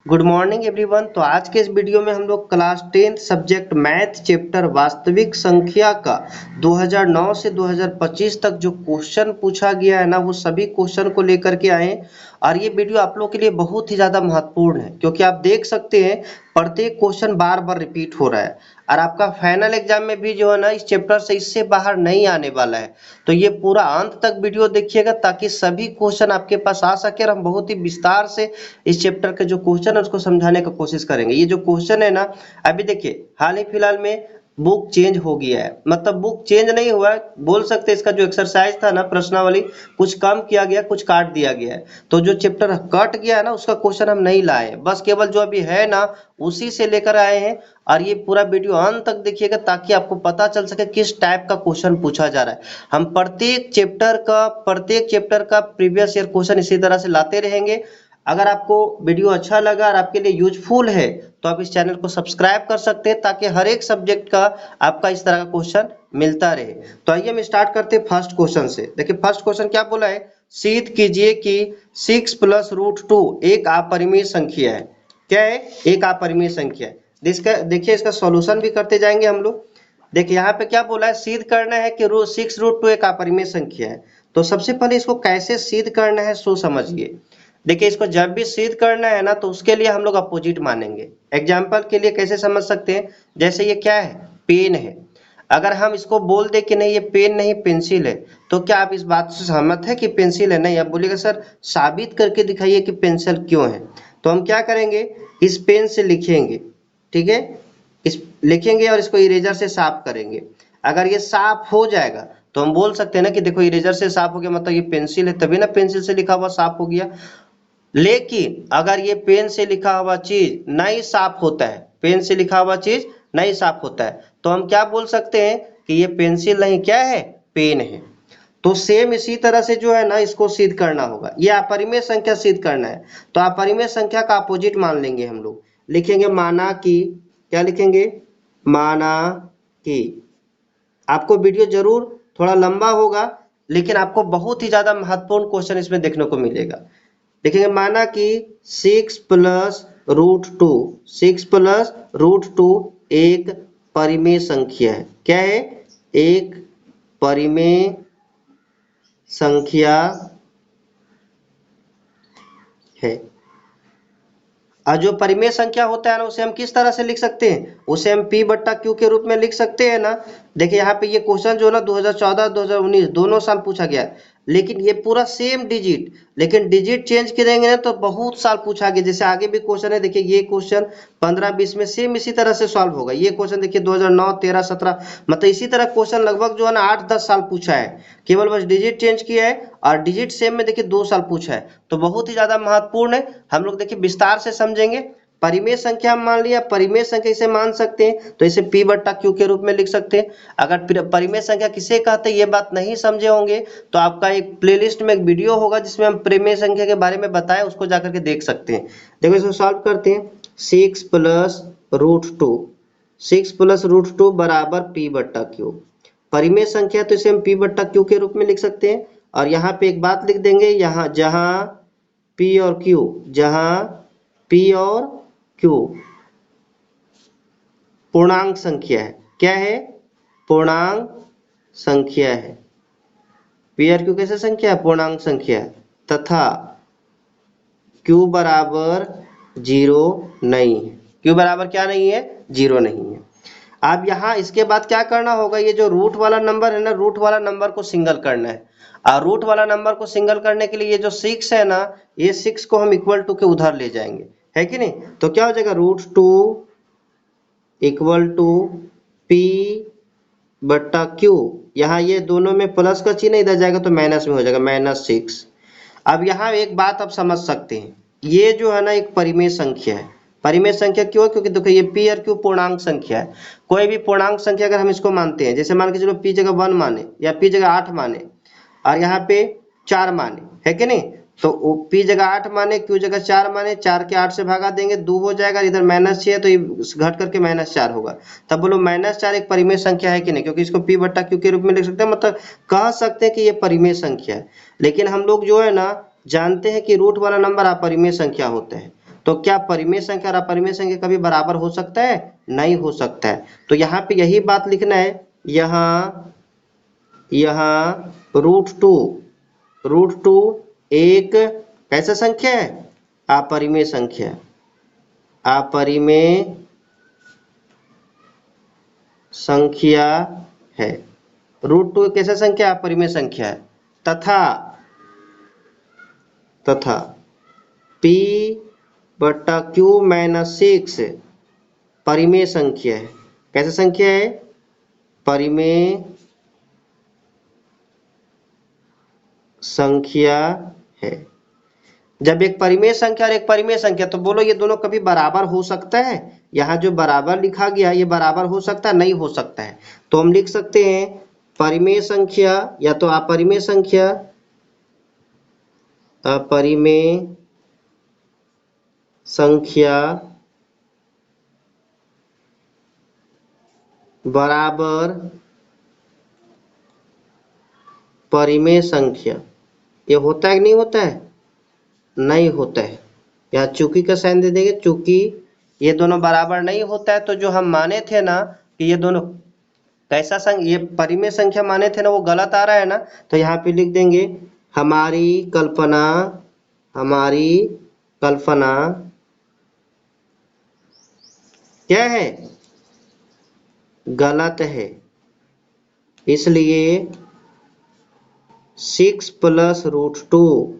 Good morning everyone. तो आज के इस वीडियो में हम लोग क्लास 10 सब्जेक्ट मैथ चैप्टर वास्तविक संख्या का 2009 से 2025 तक जो क्वेश्चन पूछा गया है ना, वो सभी क्वेश्चन को लेकर के आए हैं। और ये वीडियो आप लोग के लिए बहुत ही ज़्यादा महत्वपूर्ण है, क्योंकि आप देख सकते हैं प्रत्येक क्वेश्चन बार बार रिपीट हो रहा है और आपका फाइनल एग्जाम में भी जो है ना, इस चैप्टर से इससे बाहर नहीं आने वाला है। तो ये पूरा अंत तक वीडियो देखिएगा ताकि सभी क्वेश्चन आपके पास आ सके और हम बहुत ही विस्तार से इस चैप्टर के जो क्वेश्चन है उसको समझाने का कोशिश करेंगे। ये जो क्वेश्चन है ना, अभी देखिए हाल ही फिलहाल में बुक चेंज हो गया है, मतलब बुक चेंज नहीं हुआ है, बोल सकते हैं इसका जो एक्सरसाइज था ना प्रश्नावली, कुछ कम किया गया, कुछ काट दिया गया है। तो जो चैप्टर कट गया है ना, उसका क्वेश्चन हम नहीं लाए, बस केवल जो अभी है ना उसी से लेकर आए हैं। और ये पूरा वीडियो अंत तक देखिएगा ताकि आपको पता चल सके किस टाइप का क्वेश्चन पूछा जा रहा है। हम प्रत्येक चैप्टर का प्रीवियस ईयर क्वेश्चन इसी तरह से लाते रहेंगे। अगर आपको वीडियो अच्छा लगा और आपके लिए यूजफुल है तो आप इस चैनल को सब्सक्राइब कर सकते हैं ताकि हर एक सब्जेक्ट का आपका इस तरह का क्वेश्चन मिलता रहे। तो आइए हम स्टार्ट करते हैं फर्स्ट क्वेश्चन से। देखिए फर्स्ट क्वेश्चन क्या बोला है, सिद्ध कीजिए कि 6 + √2 एक अपरिमेय संख्या है। क्या है? एक अपरिमेय संख्या है। देखिए इसका सॉल्यूशन भी करते जाएंगे हम लोग। देखिए यहाँ पे क्या बोला है, सिद्ध करना है कि 6√2 एक अपरिमेय संख्या है। तो सबसे पहले इसको कैसे सिद्ध करना है सो समझिए। देखिए इसको जब भी सिद्ध करना है ना, तो उसके लिए हम लोग अपोजिट मानेंगे। एग्जाम्पल के लिए कैसे समझ सकते हैं, जैसे ये क्या है, पेन है। अगर हम इसको बोल दे कि नहीं ये पेन नहीं पेंसिल है, तो क्या आप इस बात से सहमत है कि पेंसिल है? नहीं। आप बोलिएगा सर साबित करके दिखाइए कि पेंसिल क्यों है। तो हम क्या करेंगे, इस पेन से लिखेंगे, ठीक है, इस लिखेंगे और इसको इरेजर से साफ करेंगे। अगर ये साफ हो जाएगा तो हम बोल सकते हैं ना कि देखो इरेजर से साफ हो गया, मतलब ये पेंसिल है, तभी ना पेंसिल से लिखा हुआ साफ हो गया। लेकिन अगर ये पेन से लिखा हुआ चीज नहीं साफ होता है, पेन से लिखा हुआ चीज नहीं साफ होता है, तो हम क्या बोल सकते हैं कि ये पेंसिल नहीं, क्या है, पेन है। तो सेम इसी तरह से जो है ना, इसको सिद्ध करना होगा। ये अपरिमेय संख्या सिद्ध करना है, तो अपरिमेय संख्या का अपोजिट मान लेंगे हम लोग। लिखेंगे माना कि, क्या लिखेंगे, माना कि। आपको वीडियो जरूर थोड़ा लंबा होगा, लेकिन आपको बहुत ही ज्यादा महत्वपूर्ण क्वेश्चन इसमें देखने को मिलेगा। देखेंगे माना कि 6 + √2, 6 + √2 एक परिमेय संख्या है। क्या है? एक परिमेय संख्या है। और जो परिमेय संख्या होता है ना, उसे हम किस तरह से लिख सकते हैं, उसे हम P/Q के रूप में लिख सकते हैं ना। देखिए यहाँ पे ये क्वेश्चन जो है ना 2014 2019 दोनों साल पूछा गया है, लेकिन ये पूरा सेम डिजिट, लेकिन डिजिट चेंज करेंगे ना तो बहुत साल पूछा गया। जैसे आगे भी क्वेश्चन है, देखिए ये क्वेश्चन 15-20 में सेम इसी तरह से सॉल्व होगा। ये क्वेश्चन देखिए 2009 13 17, मतलब इसी तरह क्वेश्चन लगभग जो है ना 8-10 साल पूछा है, केवल बस डिजिट चेंज किया है। और डिजिट सेम में देखिए 2 साल पूछा है, तो बहुत ही ज्यादा महत्वपूर्ण है। हम लोग देखिए विस्तार से समझेंगे। परिमेय संख्या मान लिया, परिमेय संख्या इसे मान सकते हैं तो इसे P/Q के रूप में लिख सकते हैं। अगर परिमेय संख्या किसे कहते हैं ये बात नहीं समझे होंगे तो आपका एक प्लेलिस्ट में एक वीडियो होगा जिसमें हम परिमेय संख्या के बारे में बताएं, उसको जाकर के देख सकते हैं। देखो इसको सॉल्व करते हैं। 6 + √2, 6 + √2 बराबर P/Q। परिमेय संख्या तो इसे हम P/Q के रूप में लिख सकते हैं। और यहाँ पे एक बात लिख देंगे, यहाँ जहां P और Q, जहां P और Q पूर्णांक संख्या है। क्या है? पूर्णांक संख्या है। P और Q कैसे संख्या है? पूर्णांक संख्या है। तथा Q बराबर 0 नहीं है। Q बराबर क्या नहीं है? 0 नहीं है। अब यहाँ इसके बाद क्या करना होगा, ये जो रूट वाला नंबर है ना, रूट वाला नंबर को सिंगल करना है। और रूट वाला नंबर को सिंगल करने के लिए ये जो 6 है ना, ये 6 को हम इक्वल टू के उधर ले जाएंगे, है कि नहीं। तो क्या हो जाएगा, √2 = P/Q। यहाँ ये दोनों में प्लस का चिन्ह इधर जाएगा तो माइनस में हो जाएगा, -6। अब यहाँ एक बात आप समझ सकते हैं, ये जो है ना एक परिमेय संख्या है। परिमेय संख्या क्यों? क्योंकि देखो ये P और Q पूर्णांक संख्या है। कोई भी पूर्णांक संख्या अगर हम इसको मानते हैं, जैसे मान के चलो P जगह 1 माने या P जगह 8 माने और यहाँ पे 4 माने, है कि नहीं, तो P जगह 8 माने, Q जगह 4 माने, 4 के 8 से भगा देंगे 2 हो जाएगा, इधर -6 है तो ये घट करके -4 होगा। तब बोलो -4 एक परिमेय संख्या है कि नहीं, क्योंकि इसको P/Q के रूप में लिख सकते हैं, मतलब कह सकते हैं कि ये परिमेय संख्या है। लेकिन हम लोग जो है ना जानते हैं कि रूट वाला नंबर अपरिमेय संख्या होते हैं। तो क्या परिमेय संख्या और अपरिमेय संख्या कभी बराबर हो सकता है? नहीं हो सकता है। तो यहाँ पे यही बात लिखना है। यहाँ रूट टू एक कैसा संख्या है? अपरिमेय संख्या। अपरिमेय संख्या है। रूट 2 कैसा संख्या? अपरिमेय संख्या है। तथा p बटा q माइनस 6 परिमेय संख्या है। कैसा संख्या है? परिमेय संख्या है। जब एक परिमेय संख्या और एक परिमेय संख्या, तो बोलो ये दोनों कभी बराबर हो सकता है? यहाँ जो बराबर लिखा गया ये बराबर हो सकता है? नहीं हो सकता है। तो हम लिख सकते हैं परिमेय संख्या या तो अपरिमेय संख्या, अपरिमेय संख्या बराबर परिमेय संख्या। ये होता है कि नहीं होता है? नहीं होता है। यहाँ चूंकि का साइन दे देंगे, चूंकि ये दोनों बराबर नहीं होता है, तो जो हम माने थे ना कि ये दोनों कैसा ये परिमेय संख्या माने थे ना, वो गलत आ रहा है ना। तो यहाँ पे लिख देंगे हमारी कल्पना क्या है? गलत है। इसलिए 6 प्लस रूट 2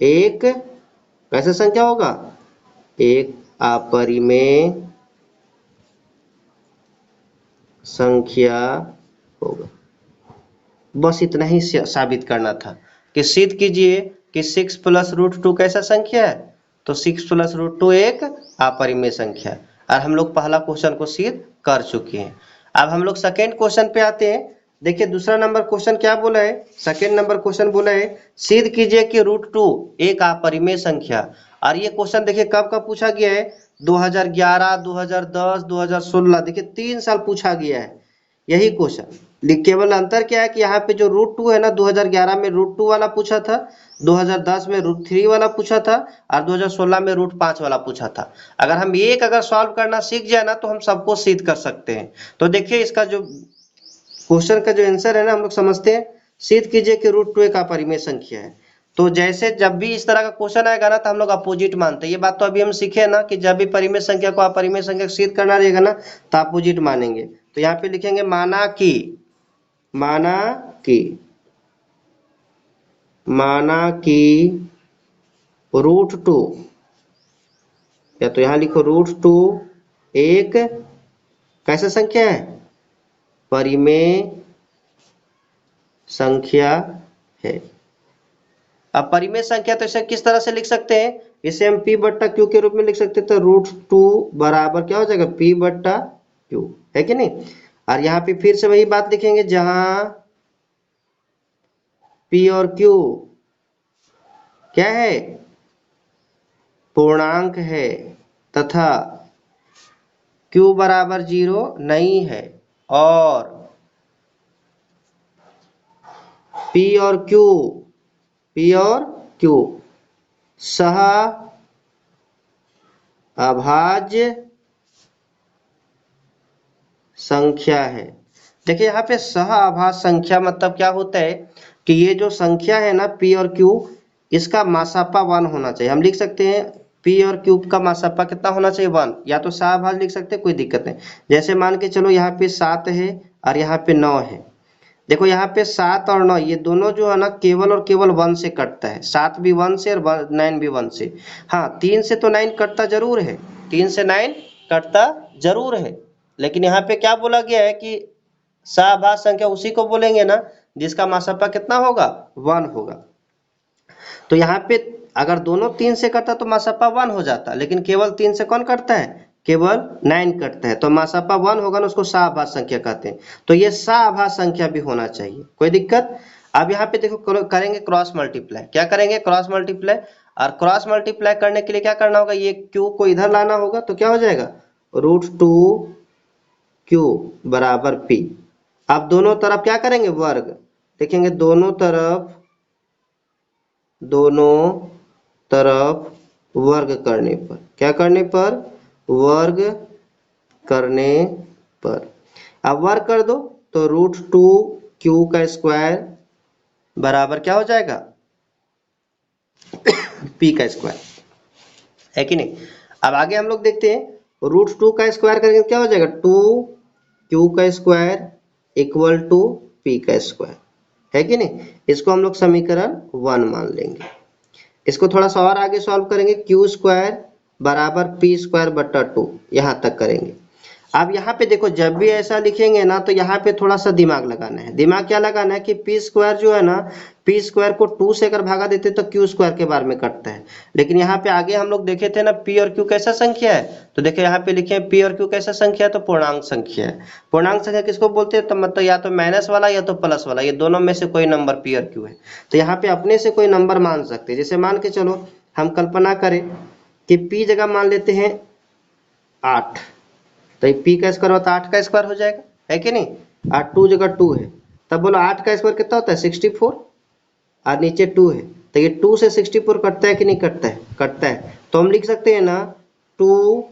एक कैसा संख्या होगा? एक अपरिमेय संख्या होगा। बस इतना ही साबित करना था कि सिद्ध कीजिए कि 6 प्लस रूट 2 कैसा संख्या है? तो 6 प्लस रूट 2 एक अपरिमेय संख्या है। और हम लोग पहला क्वेश्चन को सिद्ध कर चुके हैं। अब हम लोग सेकेंड क्वेश्चन पे आते हैं। देखिए दूसरा नंबर क्वेश्चन क्या बोला है? सेकेंड नंबर क्वेश्चन बोला है सिद्ध कीजिए कि रूट 2 एक अपरिमेय संख्या। और ये क्वेश्चन देखिए कब कब पूछा गया है? 2011, 2010, 2016। देखिए 3 साल पूछा गया है यही क्वेश्चन। केवल अंतर क्या है कि यहाँ पे जो रूट 2 है ना, 2011 में रूट 2 वाला पूछा था, 2010 में रूट 3 वाला पूछा था, और 2016 में रूट 5 वाला पूछा था। अगर हम एक अगर सॉल्व करना सीख जाए ना, तो हम सबको सिद्ध कर सकते हैं। तो देखिए इसका जो क्वेश्चन का जो आंसर है ना, हम लोग समझते हैं। सिद्ध कीजिए कि रूट 2 एक अपरिमेय संख्या है। तो जैसे जब भी इस तरह का क्वेश्चन आएगा ना, तो हम लोग अपोजिट मानते हैं। ये बात तो अभी हम सीखे ना कि जब भी परिमेय संख्या को अपरिमेय संख्या सिद्ध करना रहेगा ना, तो अपोजिट मानेंगे। तो यहाँ पे लिखेंगे माना कि रूट 2, या तो यहाँ लिखो रूट 2 एक कैसा संख्या है? परिमेय संख्या है। अब परिमेय संख्या तो इसे किस तरह से लिख सकते हैं? इसे हम p बट्टा क्यू के रूप में लिख सकते हैं। तो रूट 2 बराबर क्या हो जाएगा? p बट्टा क्यू, है कि नहीं? और यहाँ पे फिर से वही बात लिखेंगे जहां p और q क्या है? पूर्णांक है, तथा q बराबर 0 नहीं है, और p और q सह अभाज्य संख्या है। देखिए यहाँ पे सह अभाज्य संख्या मतलब क्या होता है कि ये जो संख्या है ना p और q, इसका मासापा 1 होना चाहिए। हम लिख सकते हैं p और q का मासापा कितना होना चाहिए? 1। या तो सहअभाज्य लिख सकते हैं, कोई दिक्कत नहीं। जैसे मान के चलो यहाँ पे 7 है और यहाँ पे 9 है। देखो यहाँ पे 7 और 9 ये दोनों जो है ना केवल और केवल 1 से कटता है। 7 भी 1 से और 9 भी 1 से। हाँ 3 से तो 9 कटता जरूर है, 3 से 9 कटता जरूर है। लेकिन यहाँ पे क्या बोला गया है कि सहअभाज्य संख्या उसी को बोलेंगे ना जिसका मासापा कितना होगा? 1 होगा। तो यहाँ पे अगर दोनों 3 से कटता तो मासापा 1 हो जाता, लेकिन केवल 3 से कौन कटता है? केवल 9 कटता है। तो मासापा 1 होगा ना, उसको सहअभाज्य संख्या कहते हैं। तो ये सहअभाज्य संख्या भी होना चाहिए, कोई दिक्कत? अब यहाँ पे देखो करेंगे क्रॉस मल्टीप्लाई। क्या करेंगे? Cross multiply. और क्रॉस मल्टीप्लाई करने के लिए क्या करना होगा? ये q को इधर लाना होगा, तो क्या हो जाएगा? रूट 2 q बराबर p। अब दोनों तरफ क्या करेंगे? वर्ग। देखेंगे दोनों तरफ वर्ग करने पर, क्या करने पर, वर्ग करने पर। अब वर्ग कर दो तो √2 का स्क्वायर बराबर क्या हो जाएगा, p का स्क्वायर, है कि नहीं। अब आगे हम लोग देखते हैं √2 का स्क्वायर करेंगे क्या हो जाएगा, 2q का स्क्वायर इक्वल टू p का स्क्वायर, है कि नहीं। इसको हम लोग समीकरण 1 मान लेंगे। इसको थोड़ा सा और आगे सॉल्व करेंगे, क्यू स्क्वायर बराबर पी स्क्वायर बट्टा 2, यहाँ तक करेंगे। अब यहाँ पे देखो जब भी ऐसा लिखेंगे ना तो यहाँ पे थोड़ा सा दिमाग लगाना है। दिमाग क्या लगाना है कि पी स्क्वायर जो है ना, पी स्क्वायर को 2 से अगर भागा देते तो क्यू स्क्वायर के बारे में कटता है। लेकिन यहाँ पे आगे हम लोग देखे थे ना पी और क्यू कैसा संख्या है, तो देखिए यहाँ पे लिखे पी और क्यू कैसा संख्या है, तो पूर्णांक संख्या है। पूर्णांक संख्या किसको बोलते हैं, तो मतलब या तो माइनस वाला या तो प्लस वाला, ये दोनों में से कोई नंबर पी और क्यू है। तो यहाँ पे अपने से कोई नंबर मान सकते हैं। जैसे मान के चलो हम कल्पना करें कि पी जगह मान लेते हैं 8, तो ये पी का स्क्वायर होता है 8 का स्क्वायर हो जाएगा, है कि नहीं। 8 2 जगह 2 है, तब बोलो 8 का स्क्वायर कितना होता है 64, और नीचे 2 है, तो ये 2 से 64 कटता है कि नहीं कटता है, कटता है। तो हम लिख सकते हैं ना 2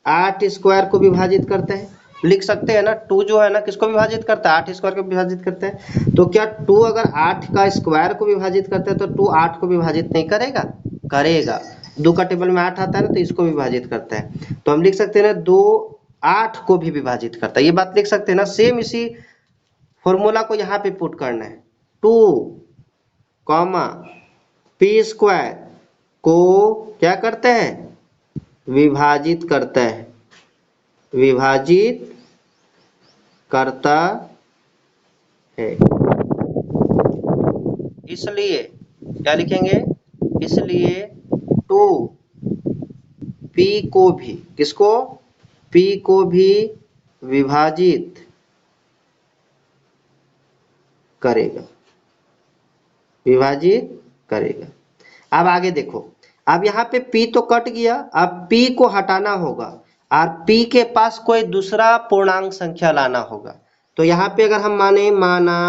8 स्क्वायर को विभाजित करता है, लिख सकते हैं ना 2 जो है ना किसको विभाजित करता है, 8 स्क्वायर को विभाजित करता है। तो क्या 2 अगर 8 का स्क्वायर को विभाजित करता है तो 2 8 को विभाजित नहीं करेगा, करेगा। 2 का टेबल में 8 आता है ना, तो इसको विभाजित करता है। तो हम लिख सकते हैं ना 2 8 को भी विभाजित करता है, ये बात लिख सकते हैं ना। सेम इसी फॉर्मूला को यहाँ पे पुट करना है, 2 कॉमा पी स्क्वायर को क्या करते हैं, विभाजित करता है, विभाजित करता है। इसलिए क्या लिखेंगे, इसलिए 2 p को भी, किसको, p को भी विभाजित करेगा, विभाजित करेगा। अब आगे देखो, अब यहाँ पे p तो कट गया, अब p को हटाना होगा और p के पास कोई दूसरा पूर्णांक संख्या लाना होगा। तो यहाँ पे अगर हम माना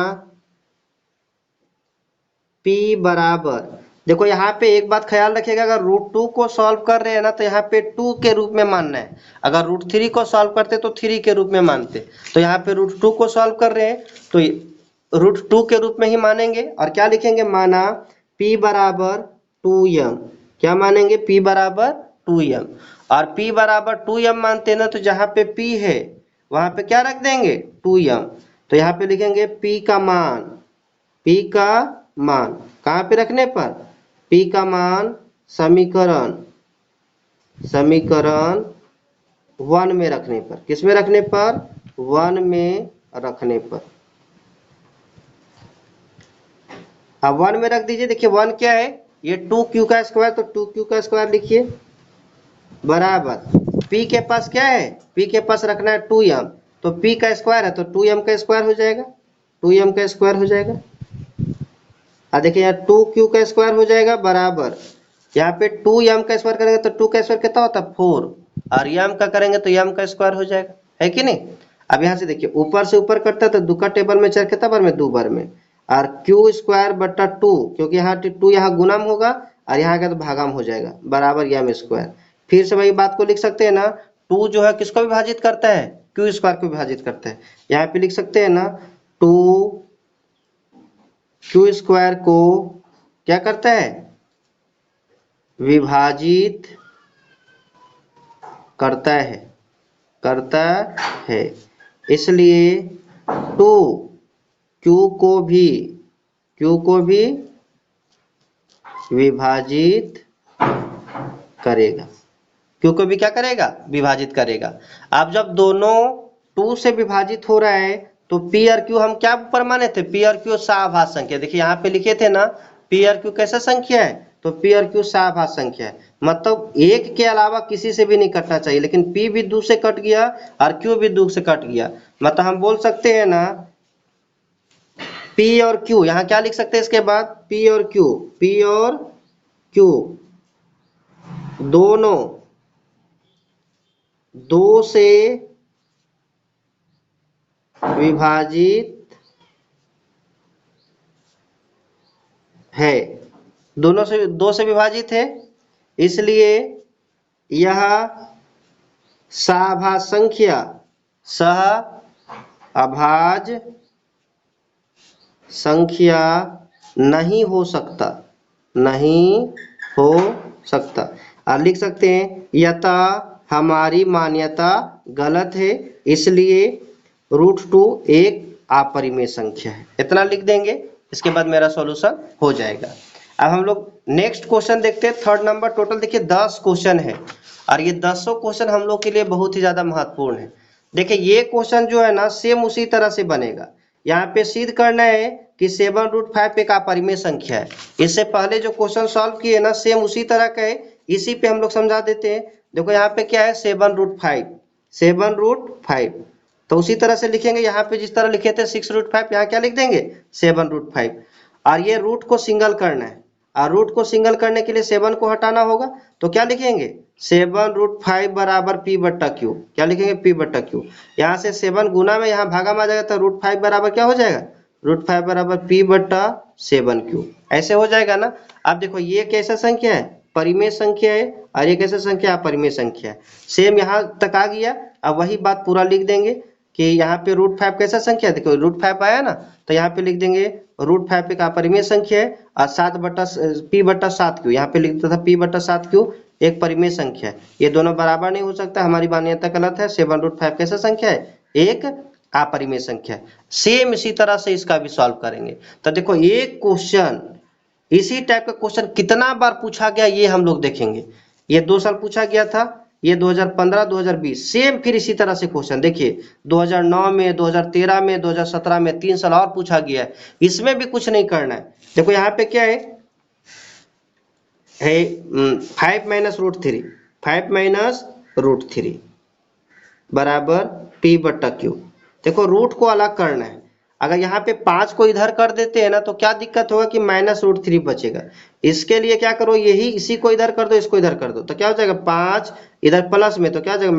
p बराबर, देखो यहाँ पे एक बात ख्याल रखिएगा, अगर √2 को सॉल्व कर रहे हैं ना तो यहाँ पे 2 के रूप में मानना है। अगर √3 को सॉल्व करते तो 3 के रूप में मानते। तो यहाँ पे √2 को सॉल्व कर रहे हैं तो √2 के रूप में ही मानेंगे। और क्या लिखेंगे, माना p बराबर 2m, क्या मानेंगे, p बराबर 2m। और p बराबर 2m मानते हैं ना, तो जहाँ पे p है वहां पे क्या रख देंगे 2m। तो यहाँ पे लिखेंगे p का मान, p का मान कहाँ पे रखने पर, p का मान समीकरण 1 में रखने पर, किस में रखने पर, 1 में रखने पर। अब 1 में रख दीजिए। देखिए 1 क्या है, ये 2q का स्क्वायर, तो 2q का स्क्वायर लिखिए बराबर p के पास क्या है, p के पास रखना है 2m, तो p का स्क्वायर है तो 2m का स्क्वायर हो जाएगा, 2m का स्क्वायर हो जाएगा। और देखिए यहाँ 2q का स्क्वायर हो जाएगा बराबर, यहाँ पे 2m का स्क्वायर करेंगे तो 2 का स्क्वायर कितना होता है 4, और m का करेंगे तो m का स्क्वायर हो जाएगा, है कि नहीं। अब यहाँ से देखिए ऊपर से ऊपर कटता है तो 2 का टेबल में 4 कितना बार में, 2 बार में, और q स्क्वायर बट्टा 2, क्योंकि यहाँ 2 यहाँ गुणम होगा और यहाँ का तो भागम हो जाएगा, बराबर m स्क्वायर। फिर से वही बात को लिख सकते हैं ना, 2 जो है किसको विभाजित करता है, q स्क्वायर को विभाजित करता है। यहाँ पे लिख सकते हैं ना 2 q स्क्वायर को क्या करता है, विभाजित करता है, करता है। इसलिए 2 q को भी विभाजित करेगा, q को भी क्या करेगा, विभाजित करेगा। अब जब दोनों 2 से विभाजित हो रहा है तो p और q हम क्या पर माने थे, p और q सहाभाज्य संख्या। देखिए यहाँ पे लिखे थे ना p और q कैसा संख्या है, तो p और q सहाभाज्य संख्या है, मतलब एक के अलावा किसी से भी नहीं कटना चाहिए। लेकिन p भी 2 से कट गया और q भी 2 से कट गया, मतलब हम बोल सकते हैं ना p और q, यहाँ क्या लिख सकते हैं इसके बाद, p और q दोनों 2 से विभाजित है, दोनों से 2 से विभाजित है। इसलिए यह सहअभाज्य संख्या नहीं हो सकता, और लिख सकते हैं यथा हमारी मान्यता गलत है, इसलिए √2 एक अपरिमेय संख्या है। इतना लिख देंगे, इसके बाद मेरा सॉल्यूशन हो जाएगा। अब हम लोग नेक्स्ट क्वेश्चन देखते हैं, थर्ड नंबर। टोटल देखिए 10 क्वेश्चन है और ये 10 क्वेश्चन हम लोग के लिए बहुत ही ज्यादा महत्वपूर्ण है। देखिए ये क्वेश्चन जो है ना सेम उसी तरह से बनेगा। यहाँ पे सिद्ध करना है कि 7√5 एक अपरिमेय संख्या है। इससे पहले जो क्वेश्चन सॉल्व किए ना सेम उसी तरह का है, इसी पे हम लोग समझा देते हैं। देखो यहाँ पे क्या है 7√5, तो उसी तरह से लिखेंगे। यहाँ पे जिस तरह लिखे थे 6√5, यहाँ क्या लिख देंगे 7√5। और ये रूट को सिंगल करना है, और रूट को सिंगल करने के लिए 7 को हटाना होगा, तो क्या लिखेंगे 7√5 बराबर p/q। क्या लिखेंगे p/q। यहाँ से 7 गुना में यहाँ भागा में आ जाएगा, तो √5 बराबर क्या हो जाएगा √5 बराबर p/7q। ऐसे हो जाएगा ना। अब देखो ये कैसा संख्या है परिमेय संख्या है, और ये कैसा संख्या अपरिमेय संख्या है। सेम यहाँ तक आ गया। अब वही बात पूरा लिख देंगे कि यहाँ पे √5 कैसा संख्या है। देखो √5 आया ना, तो यहाँ पे लिख देंगे √5 एक अपरिमेय संख्या है, और p/7q यहाँ पे लिख देता था p/7q एक परिमेय संख्या है। ये दोनों बराबर नहीं हो सकता, हमारी मान्यता गलत है। 7√5 कैसा संख्या है एक अपरिमेय संख्या है। सेम इसी तरह से इसका भी सॉल्व करेंगे। तो देखो एक क्वेश्चन इसी टाइप का क्वेश्चन कितना बार पूछा गया ये हम लोग देखेंगे। ये 2 साल पूछा गया था, ये 2015 2020 सेम फिर इसी तरह से क्वेश्चन देखिए 2009 में 2013 में 2017 में 3 साल और पूछा गया है। इसमें भी कुछ नहीं करना है। देखो यहाँ पे क्या है 5 -√3 बराबर p/q। देखो रूट को अलग करना है। अगर यहाँ पे 5 को इधर कर देते हैं ना तो क्या दिक्कत होगा कि -√3 बचेगा। इसके लिए क्या करो यही इसी को इधर कर दो, इसको इधर कर दो, तो क्या हो जाएगा 5 इधर प्लस में, तो क्या हो जाएगा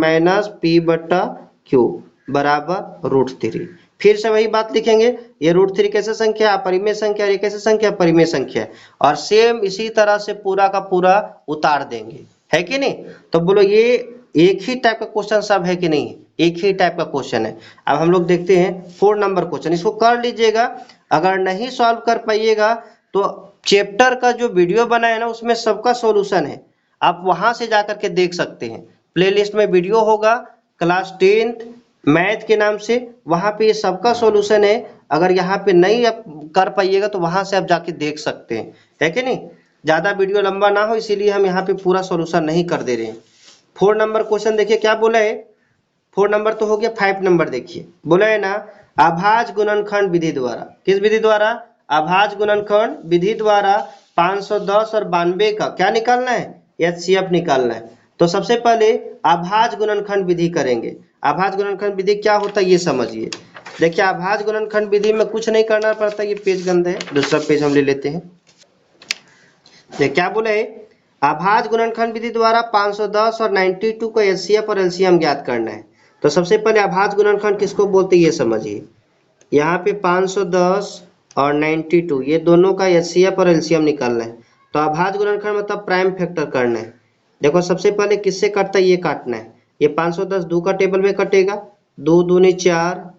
-p/q बराबर √3। फिर से वही बात लिखेंगे। ये √3 कैसे संख्या अपरिमेय संख्या, ये कैसे संख्या परिमेय संख्या है, और सेम इसी तरह से पूरा का पूरा उतार देंगे, है कि नहीं। तो बोलो ये एक ही टाइप का क्वेश्चन सब है कि नहीं, एक ही टाइप का क्वेश्चन है। अब हम लोग देखते हैं 4 नंबर क्वेश्चन, इसको कर लीजिएगा। अगर नहीं सॉल्व कर पाइएगा तो चैप्टर का जो वीडियो बना है ना उसमें सबका सॉल्यूशन है, आप वहां से जाकर के देख सकते हैं। प्लेलिस्ट में वीडियो होगा क्लास 10th मैथ के नाम से, वहां पे ये सबका सॉल्यूशन है। अगर यहाँ पे नहीं आप कर पाइएगा तो वहां से आप जाके देख सकते हैं, है कि नहीं। ज्यादा वीडियो लंबा ना हो इसीलिए हम यहाँ पे पूरा सॉल्यूशन नहीं कर दे रहे हैं। 4 नंबर क्वेश्चन देखिए क्या बोला है। 4 नंबर तो हो गया। 5 नंबर देखिए बोला है ना अभाज्य गुणनखंड विधि द्वारा, किस विधि द्वारा अभाज्य गुणनखंड विधि द्वारा 510 और 92 का क्या निकालना है HCF निकालना है। तो सबसे पहले अभाज्य गुणनखंड विधि करेंगे। अभाज्य गुणनखंड विधि क्या होता है ये समझिए। देखिए अभाज्य गुणनखंड विधि में कुछ नहीं करना पड़ता, ये पेज गंदा है, दूसरा पेज हम ले लेते हैं। क्या बोले अभाज्य गुणनखंड विधि द्वारा 510 और 92 को HCF और LCM ज्ञात करना है। तो सबसे पहले अभाज्य गुणनखंड किसको बोलते हैं ये समझिए। यहाँ पे 510 और 92 ये दोनों का HCF और LCM निकालना है। तो अभाज्य गुणनखंड मतलब प्राइम फैक्टर करना है। देखो सबसे पहले किससे कटता है ये काटना है। ये 510 2 का टेबल में कटेगा, 2 दूनी 4,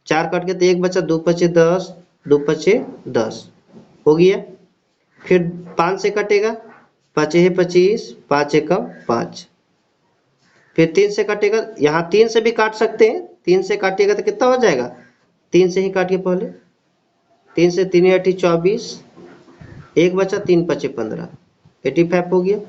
4 कट के तो 1 बचा, 2 पचे 10, 2 पचे 10 हो गया। फिर 5 से कटेगा, 5 है 25, 5 एकम 5। फिर 3 से कटेगा, यहाँ 3 से भी काट सकते हैं, 3 से काटिएगा तो कितना हो जाएगा 3 से ही काटिए पहले, 3 से 3 8 24, 1 बचा 3 पचे 15, 85 हो गया।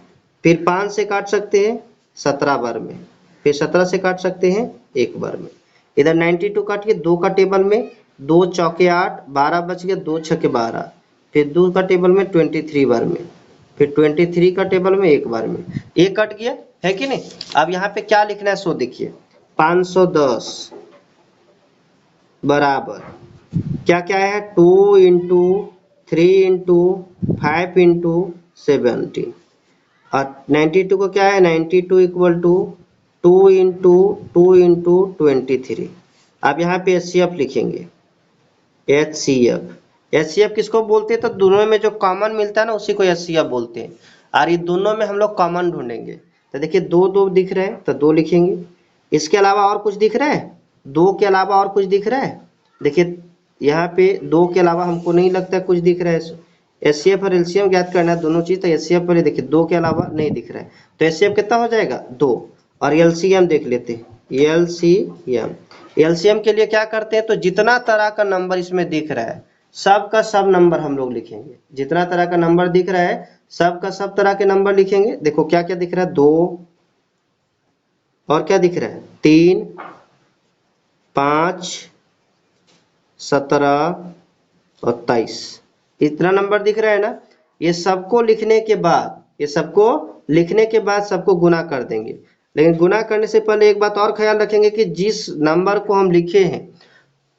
फिर 5 से काट सकते हैं 17 बार में, फिर 17 से काट सकते हैं 1 बार में। इधर 92 काटिए 2 का टेबल में, 2 चौके 8, 12 बच गया, 2 छके 12, फिर 2 का टेबल में 23 बार में, फिर 23 का टेबल में 1 बार में, 1 कट गया, है कि नहीं। अब यहाँ पे क्या लिखना है सो देखिए 510 बराबर क्या क्या है 2 इंटू 3 इंटू 5 इंटू 17, और 92 को क्या है 92 इक्वल टू 2 इंटू 2 इंटू 23। अब यहाँ पे HCF लिखेंगे। HCF किसको बोलते हैं, तो दोनों में जो कॉमन मिलता है ना उसी को HCF बोलते हैं। और ये दोनों में हम लोग कॉमन ढूंढेंगे। तो देखिए 2 2 दिख रहे हैं तो 2 लिखेंगे। इसके अलावा और कुछ दिख रहा है? 2 के अलावा और कुछ दिख रहा है? देखिए यहाँ पे 2 के अलावा हमको नहीं लगता कुछ दिख रहा है। एचसीएफ और एलसीएम ज्ञात करना है दोनों चीज। तो एचसीएफ पहले देखिए 2 के अलावा नहीं दिख रहा है, तो एचसीएफ कितना हो जाएगा 2। और एलसीएम देख लेते हैं। एलसीएम के लिए क्या करते हैं, तो जितना तरह का नंबर इसमें दिख रहा है सब का सब नंबर हम लोग लिखेंगे। जितना तरह का नंबर दिख रहा है सब का सब तरह के नंबर लिखेंगे। देखो क्या क्या दिख रहा है, 2 और क्या दिख रहा है 3 5 17 और 23, इतना नंबर दिख रहा है ना। ये सबको लिखने के बाद सबको गुना कर देंगे। लेकिन गुना करने से पहले एक बात और ख्याल रखेंगे कि जिस नंबर को हम लिखे हैं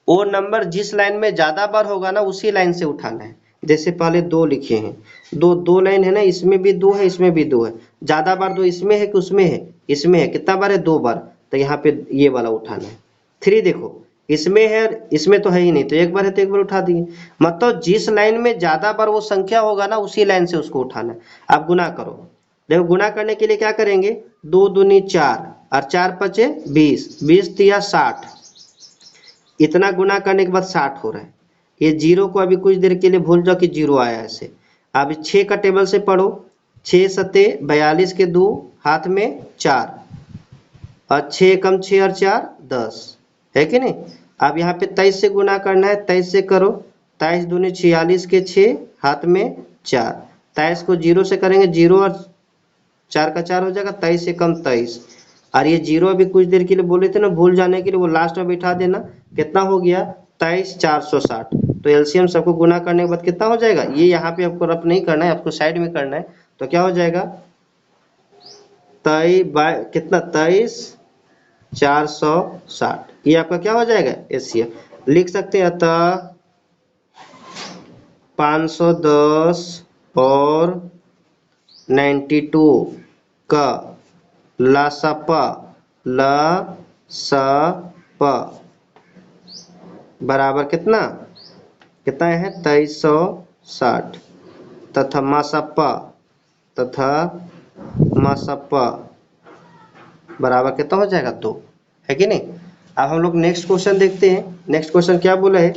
वो नंबर जिस लाइन में ज्यादा बार होगा ना उसी लाइन से उठाना है। जैसे पहले 2 लिखे हैं, 2 लाइन है ना, इसमें भी 2 है इसमें भी 2 है, ज्यादा बार 2 इसमें है कि उसमें है, इसमें है, कितना बार है 2 बार, तो यहाँ पे ये वाला उठाना है। 3 देखो इसमें है, इसमें तो है ही नहीं, तो एक बार है तो एक बार उठा दिए। मतलब जिस लाइन में ज्यादा बार वो संख्या होगा ना उसी लाइन से उसको उठाना है। आप गुना करो, देखो गुना करने के लिए क्या करेंगे, 2 दूनी 4 और 4 पचे 20, 20 तिया 60, इतना गुना करने के बाद 60 हो रहा है। ये जीरो को अभी कुछ देर के लिए भूल जाओ कि जीरो आया है ऐसे। अब 6 का टेबल से पढ़ो, 6 सत्ते 42 के 2 हाथ में 4 और 6 कम 6 और 4 10 है कि नहीं। अब यहाँ पे 23 से गुना करना है, 23 से करो, 23 दूनी 46 के 6 हाथ में 4, 23 को 0 से करेंगे, 0 और 4 का 4 हो जाएगा, 23 से कम 23। और ये 0 अभी कुछ देर के लिए बोले थे ना भूल जाने के लिए, वो लास्ट में बिठा देना। कितना हो गया 23 460। तो एलसीएम सबको गुना करने के बाद कितना हो जाएगा, ये यहाँ पे आपको रफ नहीं करना है, आपको साइड में करना है। तो क्या हो जाएगा 23 460, ये आपका क्या हो जाएगा एचसीएफ। लिख सकते हैं अतः 510 और 92 का लसापा बराबर कितना है 2360 तथा मासपा बराबर कितना हो जाएगा 2, है कि नहीं। अब हम लोग नेक्स्ट क्वेश्चन देखते हैं। नेक्स्ट क्वेश्चन क्या बोला है,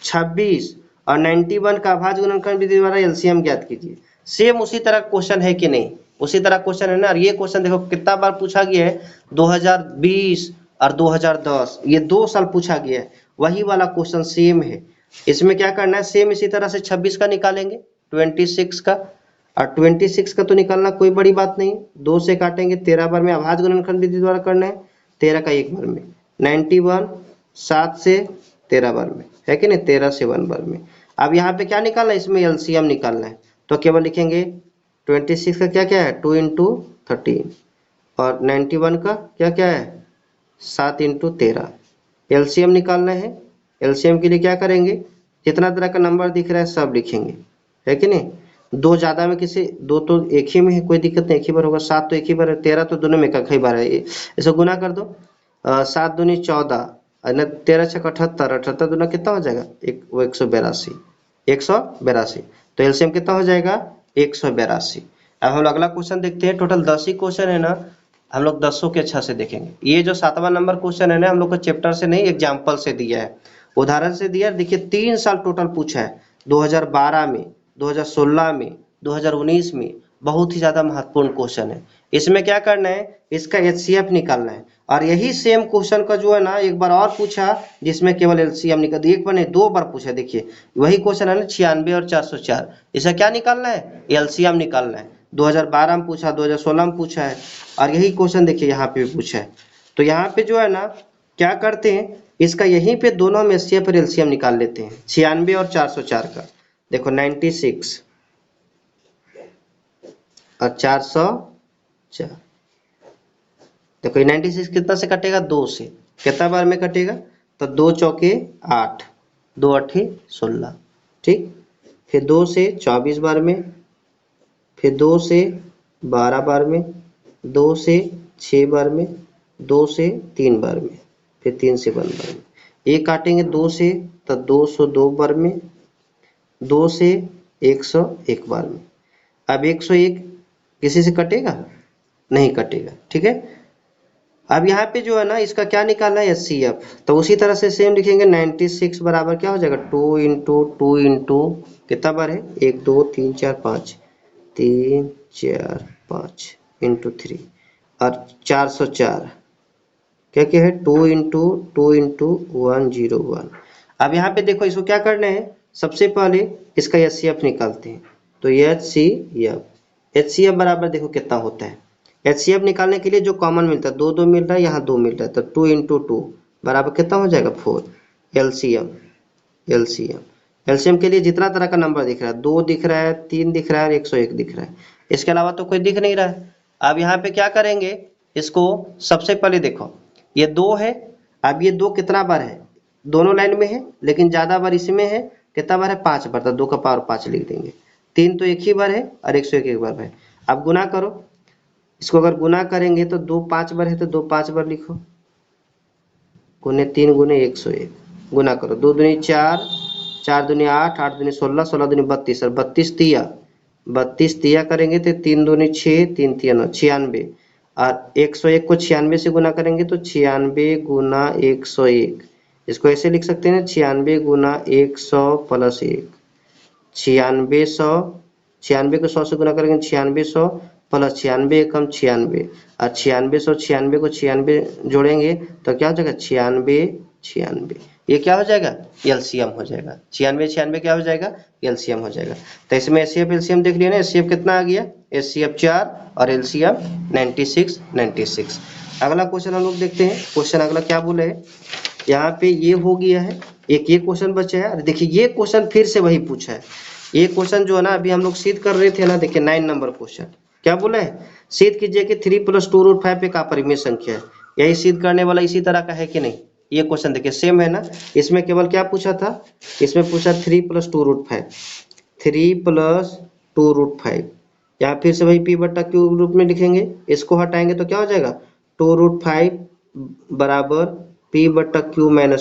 26 और 91 का अभाज्य गुणनखंड विधि द्वारा एलसीएम ज्ञात कीजिए। सेम उसी तरह क्वेश्चन है कि नहीं, उसी तरह क्वेश्चन है ना। और ये क्वेश्चन देखो कितना बार पूछा गया है, 2020 और 2010, ये 2 साल पूछा गया है। वही वाला क्वेश्चन सेम है। इसमें क्या करना है, सेम इसी तरह से 26 का निकालेंगे, 26 का, और 26 का तो निकालना कोई बड़ी बात नहीं, 2 से काटेंगे, 13 बार में अभाज्य गुणनखंड विधि द्वारा करना है, 13 का 1 बार में, 91 7 से 13 बार में, है कि नहीं, 13 से 1 बार में। अब यहाँ पे क्या निकालना है, इसमें एलसीएम निकालना है। तो केवल लिखेंगे 26 का क्या है 2 × 13 और 91 का क्या है 7 × 13। एलसीएम निकालना है। एलसीएम के लिए क्या करेंगे, जितना तरह का नंबर दिख रहा है सब लिखेंगे, है कि नहीं। 2 ज्यादा में किसी, 2 तो एक ही में है, कोई दिक्कत नहीं, एक ही बार होगा। 7 तो एक ही बार है, 13 तो दोनों में एक ही बार है, इसे गुना कर दो। 7 दूनी 14 और 13 छक 78, 78 दूना कितना हो जाएगा 182। तो एलसीएम कितना हो जाएगा 182। अब हम लोग अगला क्वेश्चन देखते हैं। टोटल 10 ही क्वेश्चन है ना, हम लोग 10 के अच्छा से देखेंगे। ये जो 7वां नंबर क्वेश्चन है ना, हम लोग को चैप्टर से नहीं एग्जाम्पल से दिया है, उदाहरण से दिया है। देखिए 3 साल टोटल पूछा है, 2012 में, 2016 में, 2019 में। बहुत ही ज्यादा महत्वपूर्ण क्वेश्चन है। इसमें क्या करना है, इसका एचसीएफ निकालना है। और यही सेम क्वेश्चन का जो है ना एक बार और पूछा, जिसमें केवल एलसीएम निकाल, एक बार नहीं 2 बार पूछा। देखिए वही क्वेश्चन है ना 96 और 404, इसे क्या निकालना है, एलसीएम निकालना है। 2012 में पूछा, 2016 में पूछा है, और यही क्वेश्चन देखिए यहाँ पे भी पूछा है। तो यहाँ पे जो है ना क्या करते हैं, इसका यहीं पे दोनों में एचसीएफ और एलसीएम निकाल लेते हैं। 96 और 404 का देखो 96 और 404, देखो 96 कितना से कटेगा 2 से, कितना बार में कटेगा, तो 2 चौके 8, 2 8 16, ठीक। फिर 2 से 24 बार में, फिर 2 से 12 बार में, 2 से 6 बार में, 2 से 3 बार में, फिर 3 से 1 बार में। एक काटेंगे 2 से तो 202 बार में, 2 से 101 बार में। अब 101 किसी से कटेगा? नहीं कटेगा, ठीक है। अब यहाँ पे जो है ना इसका क्या निकालना है, HCF, तो उसी तरह से सेम लिखेंगे 96 बराबर क्या हो जाएगा, 2 इंटू कितना बार है, 1 2 3 4 5, 3 4 5 इंटू 3 और 404 क्या क्या है, 2 इंटू 101। अब यहाँ पे देखो इसको क्या करना है, सबसे पहले इसका HCF निकालते हैं। तो HCF बराबर देखो कितना होता है। HCF निकालने के लिए जो कॉमन मिलता है, 2 2 मिल रहा है, यहाँ 2 मिल रहा है, तो 2 इंटू 2 बराबर कितना हो जाएगा, 4। एलसीएम के लिए जितना तरह का नंबर दिख रहा है, 2 दिख रहा है, 3 दिख रहा है और 101 दिख रहा है, इसके अलावा तो कोई दिख नहीं रहा है। अब यहाँ पे क्या करेंगे, इसको सबसे पहले देखो ये 2 है। अब ये 2 कितना बार है, दोनों लाइन में है, लेकिन ज्यादा बार इसमें है, कितना बार है, 5 बार, तो 2 का पावर 5 लिख देंगे। 3 तो एक ही बार है और 101 एक बार है। अब गुना करो, इसको अगर गुना करेंगे तो 2 5 बार है, तो 2 5 बार लिखो, गुने 3 गुने 101, गुना करो, 2 दूनी 4, 4 दूनी 8, 8 दूनी 16, 16 दूनी 32 और 32 तिया करेंगे तो 3 दूनी 6, 3 तिया 9, 96 और 101 को 96 से गुना करेंगे तो 96 गुना 101, इसको ऐसे लिख सकते हैं 96 गुना 100 प्लस 1, 9600, 96 को 100 से गुना करेंगे 9600 प्लस 96 एकम 96 और 9696 को 96 जोड़ेंगे तो क्या हो जाएगा, 96 ये क्या हो जाएगा, एलसीएम हो जाएगा। 96 क्या हो जाएगा, एलसीएम हो जाएगा। तो इसमें एचसीएफ एलसीएम देख लिया ना, एचसीएफ कितना आ गया, एचसीएफ 4 और एलसीएम 96। अगला क्वेश्चन हम लोग देखते हैं। क्वेश्चन अगला क्या बोले है, यहाँ पे ये हो गया है, एक ये क्वेश्चन बचा है। देखिए ये क्वेश्चन फिर से वही पूछा है। ये क्वेश्चन जो है ना अभी हम लोग सिद्ध कर रहे थे ना, देखिए 9 नंबर क्वेश्चन क्या बोला है, सिद्ध कीजिए कि 3 + 2√5 एक अपरिमेय संख्या है। यही सिद्ध करने वाला इसी तरह का है कि नहीं, ये क्वेश्चन देखिए सेम है ना। इसमें केवल क्या पूछा था, इसमें पूछा 3 + 2√5, 3 + 2√5। यहाँ फिर से वही p/q रूप में लिखेंगे, इसको हटाएंगे तो क्या हो जाएगा, 2√5 बराबर p/q -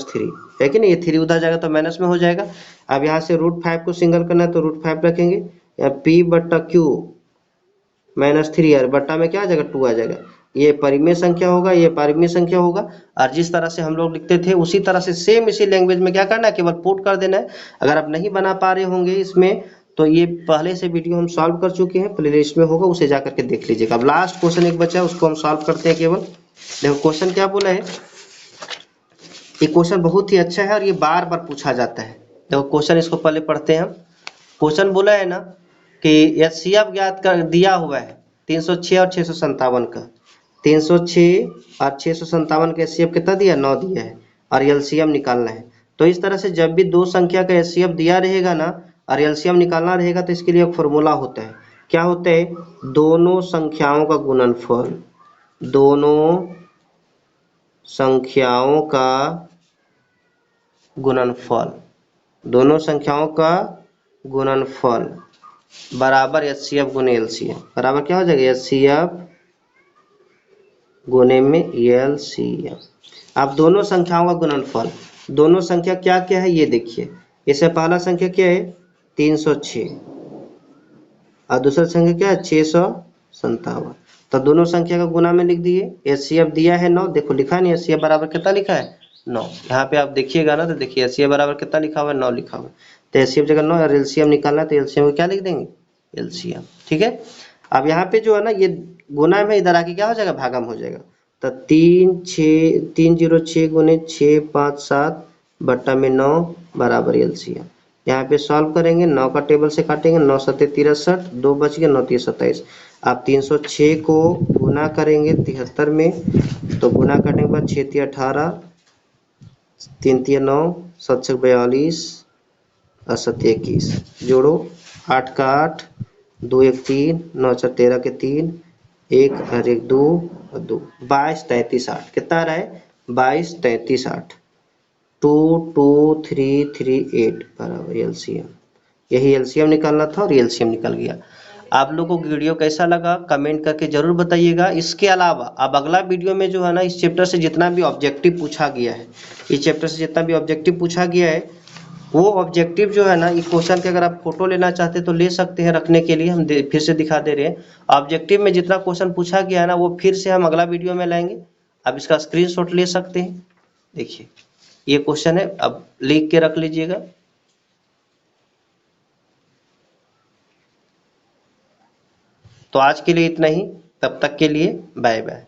3 है कि नहीं, ये 3 उधर जाएगा तो माइनस में हो जाएगा। अब यहाँ से √5 को सिंगल करना है तो √5 रखेंगे, या p/q -3 यार बट्टा में क्या आ जाएगा, 2 आ जाएगा। ये परिमेय संख्या होगा, ये परिमेय संख्या होगा। और जिस तरह से हम लोग लिखते थे उसी तरह से सेम इसी लैंग्वेज में क्या करना है, केवल पुट कर देना है। अगर आप नहीं बना पा रहे होंगे इसमें तो ये पहले से वीडियो हम सॉल्व कर चुके हैं, प्लेलिस्ट में होगा, उसे जाकर के देख लीजिएगा। अब लास्ट क्वेश्चन एक बचा है, उसको हम सॉल्व करते हैं केवल। देखो क्वेश्चन क्या बोला है, ये क्वेश्चन बहुत ही अच्छा है और ये बार बार पूछा जाता है। देखो क्वेश्चन इसको पहले पढ़ते हैं हम। क्वेश्चन बोला है ना कि एचसीएफ ज्ञात कर दिया हुआ है 306 और 657 का, 306 और 657 का एचसीएफ कितना दिया, 9 दिया है और एलसीएम निकालना है। तो इस तरह से जब भी दो संख्या का एचसीएफ दिया रहेगा ना और एलसीएम निकालना रहेगा तो इसके लिए एक फॉर्मूला होता है। क्या होता है, दोनों संख्याओं का गुणनफल, दोनों संख्याओं का गुणनफल, दोनों संख्याओं का गुणनफल बराबर एचसीएफ गुने एलसीएम, बराबर क्या हो जाएगा, एचसीएफ गुने में एलसीएम। अब दोनों संख्याओं का गुणनफल, दोनों संख्या क्या क्या है ये देखिए। इससे पहला संख्या क्या है, 306 और दूसरा संख्या क्या है, 657। तो दोनों संख्या का गुना में लिख दिए। एचसीएफ दिया है 9, देखो लिखा नहीं, एचसीएफ बराबर कितना लिखा है, 9। यहाँ पे आप देखिएगा ना तो देखिए एचसीएफ बराबर कितना लिखा हुआ है, 9 लिखा हुआ है। तो एचसीएफ जगह 9 और एलसीएम निकालना है तो एलसीएम को क्या लिख देंगे, एलसीएम, ठीक है। अब यहाँ पे जो है ना ये गुना में इधर आके क्या हो जाएगा, भागम हो जाएगा। तो 306 गुने 657 बट्टा में 9 बराबर एलसीएम। यहाँ पे सॉल्व करेंगे, 9 का टेबल से काटेंगे, 9 7 63, 2 बच गए, 9 3 27। आप 306 को गुना करेंगे 73 में, तो गुना करने के बाद 6 3 18, 3 3 9, 7 6 42 और 7 21, जोड़ो 8 का 8, 2 1 3, 9 4 13 के 3, 1 और 1 2 और 2, 22 33 8, कितना आ रहा है, 22 33 8, 2 2 3 3 8 बराबर एलसीएम। यही एलसीएम निकालना था और एलसीएम निकल गया। आप लोगों को वीडियो कैसा लगा कमेंट करके जरूर बताइएगा। इसके अलावा अब अगला वीडियो में जो है ना इस चैप्टर से जितना भी ऑब्जेक्टिव पूछा गया है, इस चैप्टर से जितना भी ऑब्जेक्टिव पूछा गया है वो ऑब्जेक्टिव जो है ना, ये क्वेश्चन के अगर आप फोटो लेना चाहते तो ले सकते हैं, रखने के लिए हम फिर से दिखा दे रहे हैं। ऑब्जेक्टिव में जितना क्वेश्चन पूछा गया है ना, वो फिर से हम अगला वीडियो में लाएंगे। आप इसका स्क्रीनशॉट ले सकते हैं। देखिए ये क्वेश्चन है, अब लिख के रख लीजिएगा। तो आज के लिए इतना ही, तब तक के लिए बाय बाय।